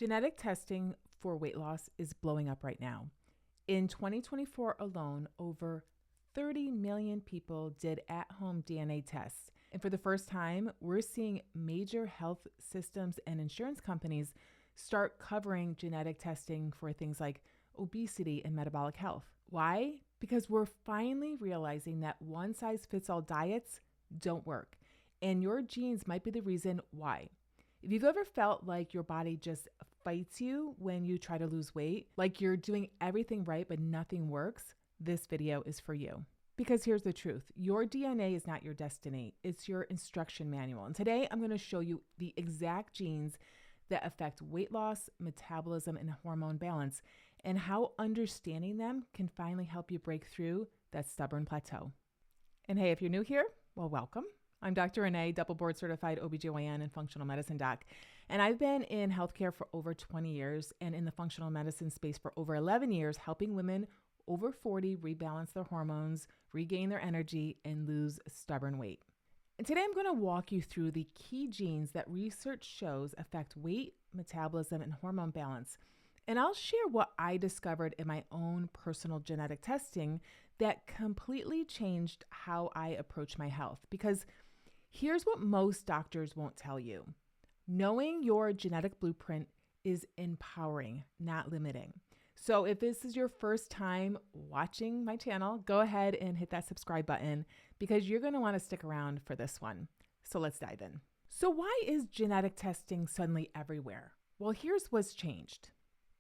Genetic testing for weight loss is blowing up right now. In 2024 alone, over 30 million people did at-home DNA tests. And for the first time, we're seeing major health systems and insurance companies start covering genetic testing for things like obesity and metabolic health. Why? Because we're finally realizing that one-size-fits-all diets don't work, and your genes might be the reason why. If you've ever felt like your body just fights you when you try to lose weight, like you're doing everything right but nothing works, this video is for you. Because here's the truth, your DNA is not your destiny, it's your instruction manual. And today I'm going to show you the exact genes that affect weight loss, metabolism, and hormone balance, and how understanding them can finally help you break through that stubborn plateau. And hey, if you're new here, well, welcome. I'm Dr. Renee, double board certified OBGYN and functional medicine doc. And I've been in healthcare for over 20 years and in the functional medicine space for over 11 years, helping women over 40 rebalance their hormones, regain their energy, and lose stubborn weight. And today I'm going to walk you through the key genes that research shows affect weight, metabolism, and hormone balance. And I'll share what I discovered in my own personal genetic testing that completely changed how I approach my health. Because here's what most doctors won't tell you. Knowing your genetic blueprint is empowering, not limiting. So if this is your first time watching my channel, go ahead and hit that subscribe button because you're going to want to stick around for this one. So let's dive in. So why is genetic testing suddenly everywhere? Well, here's what's changed.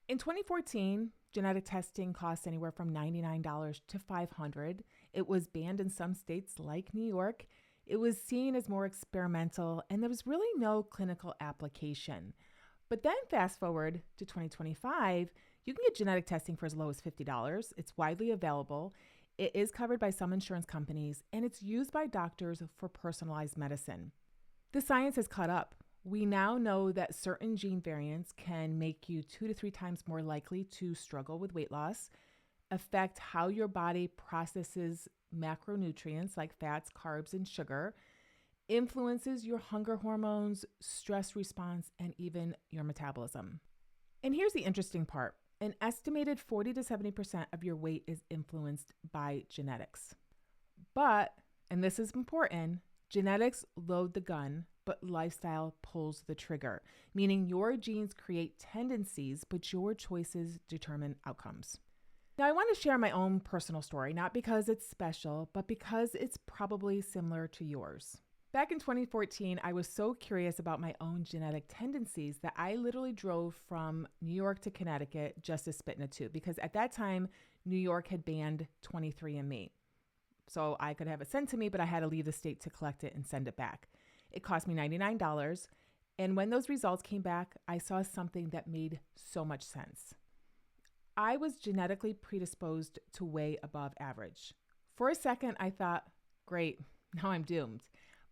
In 2014, genetic testing cost anywhere from $99 to $500. It was banned in some states like New York. It was seen as more experimental, and there was really no clinical application. But then fast forward to 2025, you can get genetic testing for as low as $50. It's widely available. It is covered by some insurance companies, and it's used by doctors for personalized medicine. The science has caught up. We now know that certain gene variants can make you 2 to 3 times more likely to struggle with weight loss, affect how your body processes macronutrients like fats, carbs, and sugar, influences your hunger hormones, stress response, and even your metabolism. And here's the interesting part. An estimated 40 to 70% of your weight is influenced by genetics. But, and this is important, genetics load the gun, but lifestyle pulls the trigger, meaning your genes create tendencies, but your choices determine outcomes. Now, I want to share my own personal story, not because it's special, but because it's probably similar to yours. Back in 2014, I was so curious about my own genetic tendencies that I literally drove from New York to Connecticut just to spit in a tube, because at that time, New York had banned 23andMe. So I could have it sent to me, but I had to leave the state to collect it and send it back. It cost me $99. And when those results came back, I saw something that made so much sense. I was genetically predisposed to weigh above average. For a second, I thought, great, now I'm doomed.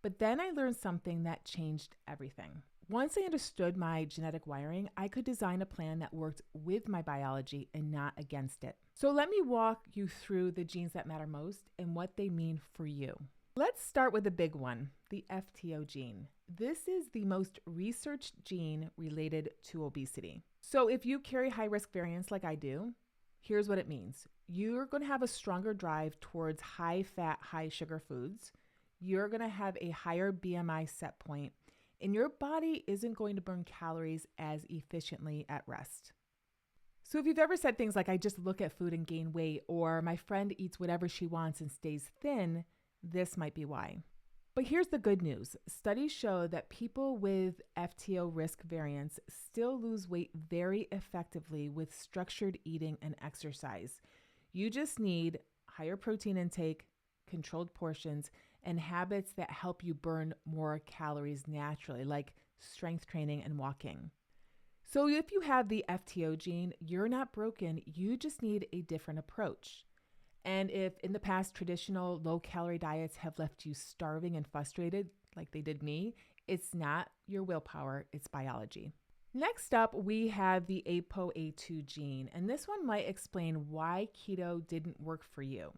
But then I learned something that changed everything. Once I understood my genetic wiring, I could design a plan that worked with my biology and not against it. So let me walk you through the genes that matter most and what they mean for you. Let's start with the big one, the FTO gene. This is the most researched gene related to obesity. So if you carry high-risk variants like I do, here's what it means. You're going to have a stronger drive towards high-fat, high-sugar foods. You're going to have a higher BMI set point, and your body isn't going to burn calories as efficiently at rest. So if you've ever said things like, I just look at food and gain weight, or my friend eats whatever she wants and stays thin, this might be why. But here's the good news. Studies show that people with FTO risk variants still lose weight very effectively with structured eating and exercise. You just need higher protein intake, controlled portions, and habits that help you burn more calories naturally, like strength training and walking. So if you have the FTO gene, you're not broken. You just need a different approach. And if in the past traditional low-calorie diets have left you starving and frustrated, like they did me, it's not your willpower, it's biology. Next up, we have the ApoA2 gene, and this one might explain why keto didn't work for you.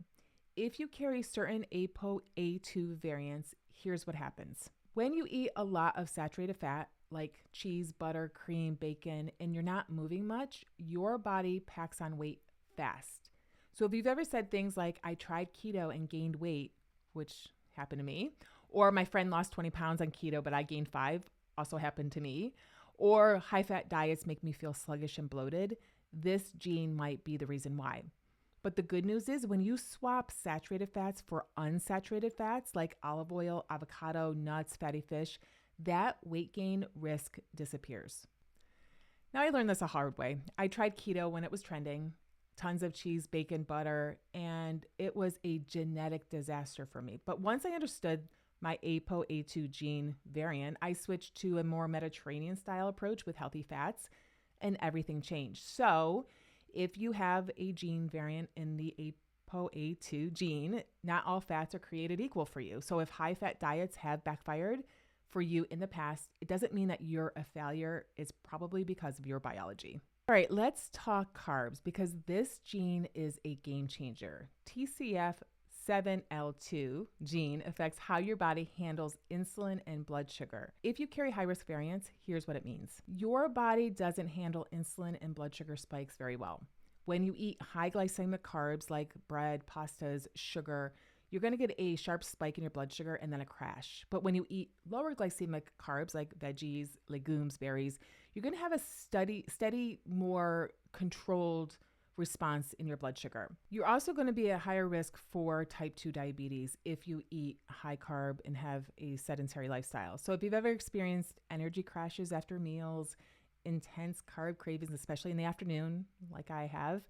If you carry certain ApoA2 variants, here's what happens. When you eat a lot of saturated fat, like cheese, butter, cream, bacon, and you're not moving much, your body packs on weight fast. So if you've ever said things like, I tried keto and gained weight, which happened to me, or my friend lost 20 pounds on keto, but I gained 5, also happened to me, or high-fat diets make me feel sluggish and bloated, this gene might be the reason why. But the good news is when you swap saturated fats for unsaturated fats like olive oil, avocado, nuts, fatty fish, that weight gain risk disappears. Now I learned this a hard way. I tried keto when it was trending, tons of cheese, bacon, butter, and it was a genetic disaster for me. But once I understood my ApoA2 gene variant, I switched to a more Mediterranean style approach with healthy fats and everything changed. So if you have a gene variant in the ApoA2 gene, not all fats are created equal for you. So if high fat diets have backfired for you in the past, it doesn't mean that you're a failure. It's probably because of your biology. All right, let's talk carbs because this gene is a game changer. TCF7L2 gene affects how your body handles insulin and blood sugar. If you carry high-risk variants, here's what it means. Your body doesn't handle insulin and blood sugar spikes very well. When you eat high glycemic carbs like bread, pastas, sugar, you're going to get a sharp spike in your blood sugar and then a crash. But when you eat lower glycemic carbs like veggies, legumes, berries, you're going to have a steady, more controlled response in your blood sugar. You're also going to be at higher risk for type 2 diabetes if you eat high carb and have a sedentary lifestyle. So if you've ever experienced energy crashes after meals, intense carb cravings, especially in the afternoon, like I have,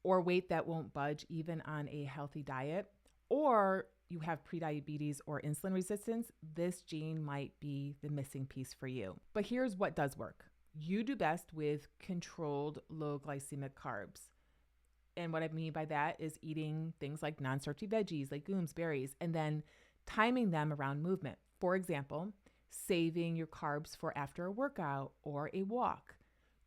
or weight that won't budge even on a healthy diet, or you have prediabetes or insulin resistance, this gene might be the missing piece for you. But here's what does work. You do best with controlled low glycemic carbs. And what I mean by that is eating things like non-starchy veggies, legumes, berries, and then timing them around movement. For example, saving your carbs for after a workout or a walk.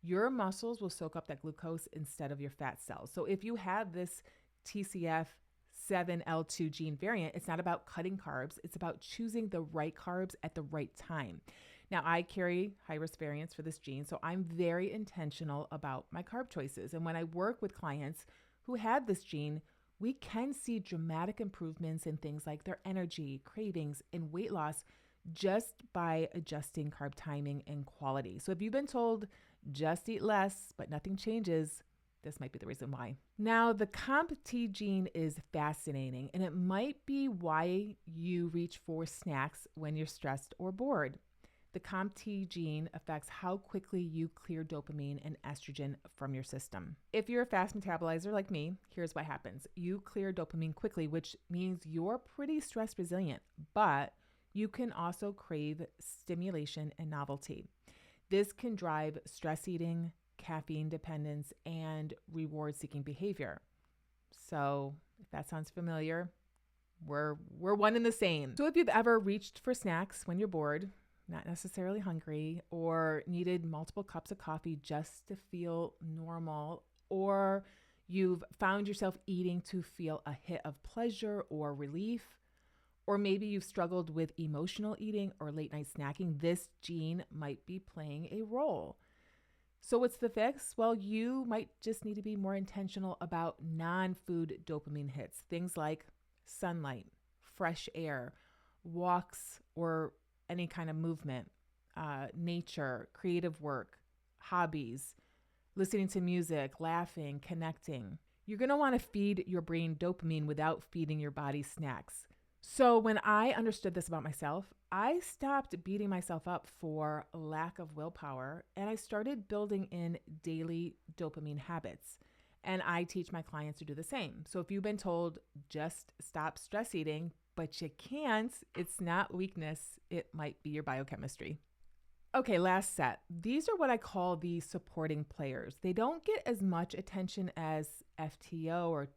Your muscles will soak up that glucose instead of your fat cells. So if you have this TCF7L2 gene variant, it's not about cutting carbs. It's about choosing the right carbs at the right time. Now, I carry high-risk variants for this gene, so I'm very intentional about my carb choices. And when I work with clients who have this gene, we can see dramatic improvements in things like their energy, cravings, and weight loss just by adjusting carb timing and quality. So if you've been told just eat less, but nothing changes, this might be the reason why. Now, the COMT gene is fascinating, and it might be why you reach for snacks when you're stressed or bored. The COMT gene affects how quickly you clear dopamine and estrogen from your system. If you're a fast metabolizer like me, here's what happens. You clear dopamine quickly, which means you're pretty stress resilient, but you can also crave stimulation and novelty. This can drive stress eating, caffeine dependence, and reward-seeking behavior. So if that sounds familiar, we're one and the same. So if you've ever reached for snacks when you're bored, not necessarily hungry, or needed multiple cups of coffee just to feel normal, or you've found yourself eating to feel a hit of pleasure or relief, or maybe you've struggled with emotional eating or late night snacking, this gene might be playing a role. So what's the fix? Well, you might just need to be more intentional about non-food dopamine hits, things like sunlight, fresh air, walks, or any kind of movement, nature, creative work, hobbies, listening to music, laughing, connecting. You're going to want to feed your brain dopamine without feeding your body snacks. So when I understood this about myself, I stopped beating myself up for lack of willpower, and I started building in daily dopamine habits. And I teach my clients to do the same. So if you've been told just stop stress eating, but you can't, it's not weakness, it might be your biochemistry. Okay, last set. These are what I call the supporting players. They don't get as much attention as FTO or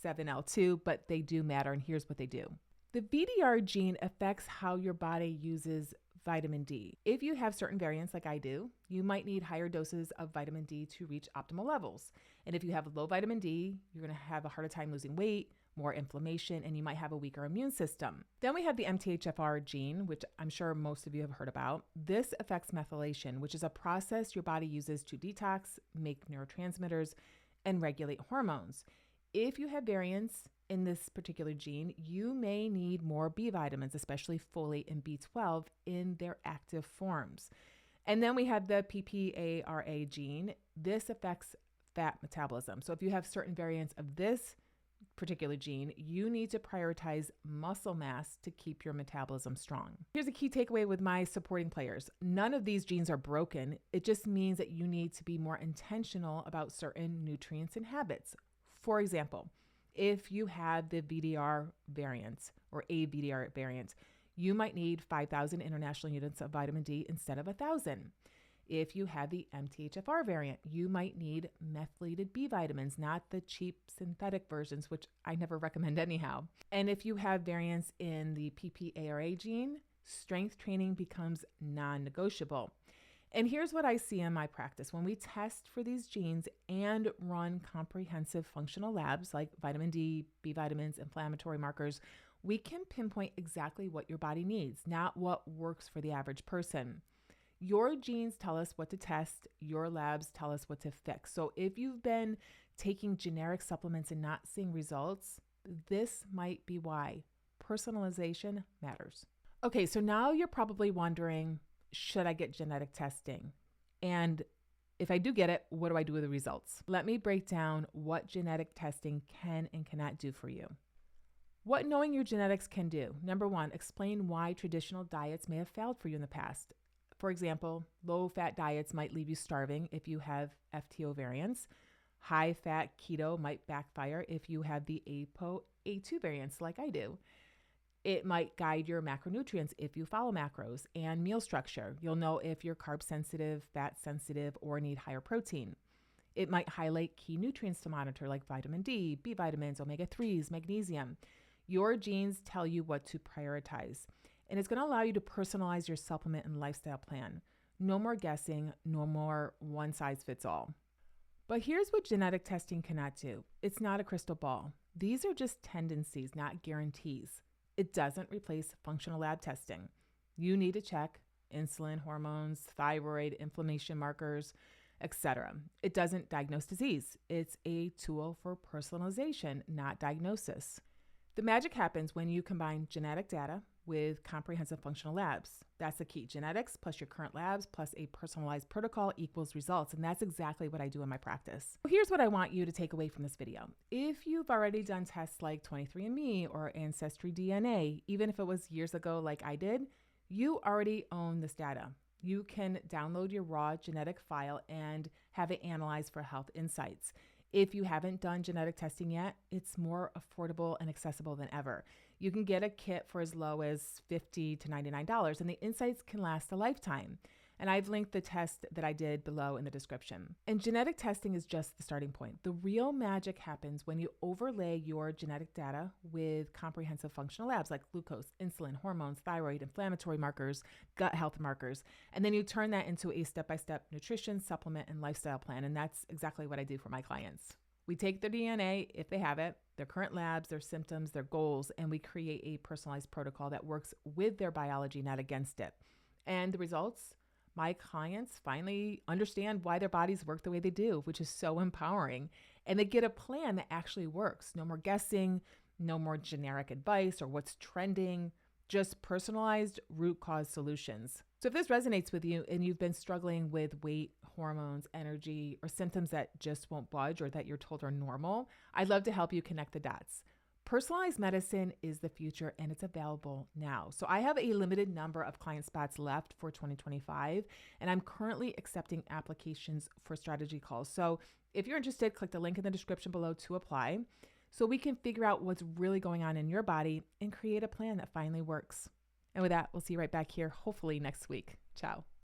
TCF7L2, but they do matter, and here's what they do. The VDR gene affects how your body uses vitamin D. If you have certain variants like I do, you might need higher doses of vitamin D to reach optimal levels. And if you have low vitamin D, you're going to have a harder time losing weight, more inflammation, and you might have a weaker immune system. Then we have the MTHFR gene, which I'm sure most of you have heard about. This affects methylation, which is a process your body uses to detox, make neurotransmitters, and regulate hormones. If you have variants in this particular gene, you may need more B vitamins, especially folate and B12 in their active forms. And then we have the PPARA gene. This affects fat metabolism. So if you have certain variants of this particular gene, you need to prioritize muscle mass to keep your metabolism strong. Here's a key takeaway with my supporting players. None of these genes are broken. It just means that you need to be more intentional about certain nutrients and habits. For example, if you have the VDR variant or a VDR variant, you might need 5,000 international units of vitamin D instead of 1,000. If you have the MTHFR variant, you might need methylated B vitamins, not the cheap synthetic versions, which I never recommend anyhow. And if you have variants in the PPARA gene, strength training becomes non-negotiable. And here's what I see in my practice. When we test for these genes and run comprehensive functional labs like vitamin D, B vitamins, inflammatory markers, we can pinpoint exactly what your body needs, not what works for the average person. Your genes tell us what to test. Your labs tell us what to fix. So if you've been taking generic supplements and not seeing results, this might be why. Personalization matters. Okay, so now you're probably wondering, should I get genetic testing? And if I do get it, what do I do with the results? Let me break down what genetic testing can and cannot do for you. What knowing your genetics can do. Number one, explain why traditional diets may have failed for you in the past. For example, low-fat diets might leave you starving if you have FTO variants. High-fat keto might backfire if you have the ApoA2 variants like I do. It might guide your macronutrients if you follow macros and meal structure. You'll know if you're carb sensitive, fat sensitive, or need higher protein. It might highlight key nutrients to monitor like vitamin D, B vitamins, omega-3s, magnesium. Your genes tell you what to prioritize. And it's going to allow you to personalize your supplement and lifestyle plan. No more guessing, no more one size fits all. But here's what genetic testing cannot do. It's not a crystal ball. These are just tendencies, not guarantees. It doesn't replace functional lab testing. You need to check insulin, hormones, thyroid, inflammation markers, etc. It doesn't diagnose disease. It's a tool for personalization, not diagnosis. The magic happens when you combine genetic data with comprehensive functional labs. That's the key. Genetics plus your current labs plus a personalized protocol equals results. And that's exactly what I do in my practice. Here's what I want you to take away from this video. If you've already done tests like 23andMe or Ancestry DNA, even if it was years ago like I did, you already own this data. You can download your raw genetic file and have it analyzed for health insights. If you haven't done genetic testing yet, it's more affordable and accessible than ever. You can get a kit for as low as $50 to $99, and the insights can last a lifetime. And I've linked the test that I did below in the description. And genetic testing is just the starting point. The real magic happens when you overlay your genetic data with comprehensive functional labs like glucose, insulin, hormones, thyroid, inflammatory markers, gut health markers, and then you turn that into a step-by-step nutrition, supplement, and lifestyle plan. And that's exactly what I do for my clients. We take their DNA, if they have it, their current labs, their symptoms, their goals, and we create a personalized protocol that works with their biology, not against it. And the results? My clients finally understand why their bodies work the way they do, which is so empowering. And they get a plan that actually works. No more guessing, no more generic advice or what's trending, just personalized root cause solutions. So if this resonates with you and you've been struggling with weight, hormones, energy, or symptoms that just won't budge or that you're told are normal, I'd love to help you connect the dots. Personalized medicine is the future and it's available now. So I have a limited number of client spots left for 2025, and I'm currently accepting applications for strategy calls. So if you're interested, click the link in the description below to apply so we can figure out what's really going on in your body and create a plan that finally works. And with that, we'll see you right back here, hopefully next week. Ciao.